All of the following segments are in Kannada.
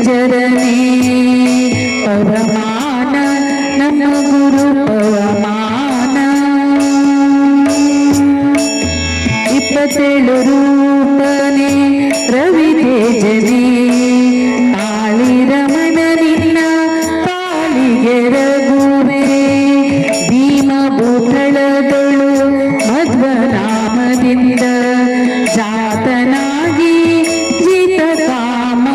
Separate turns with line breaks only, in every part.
ಜರನೆ ಪವಮಾನ ನಮ್ಮ ಗುರು ಪವಮಾನ 27 ರೂಪನೆ ರವಿ ತೇಜನೆ ತಾಳಿರಮಣ ನಿನ್ನ ಪಾಲಿಗೆ ರಘುವೆ ಭೀಮ ಭೂತಳದಳು ಮಧ್ವನಾಮದಿಂದ ಜಾತನಾಗಿ ಜಿತ ಕಾಮ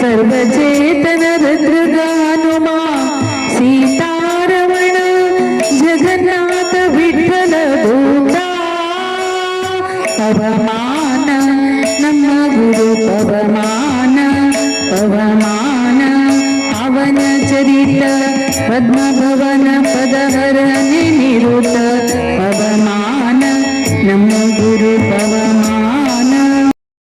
ಸರ್ವಚೇತನ ರುದ್ರಗಾನುಮ ಸೀತಾರಮಣ ಜಗನ್ನಾಥ ವಿಠಲ ಭೂತ ಪವಮಾನ ನಮ್ಮ ಗುರು ಪವಮಾನ ಪವಮಾನ ಅವನ ಚರಿತ ಪದ್ಮಭವನ ಪದಹರನೆ ನಿರುತ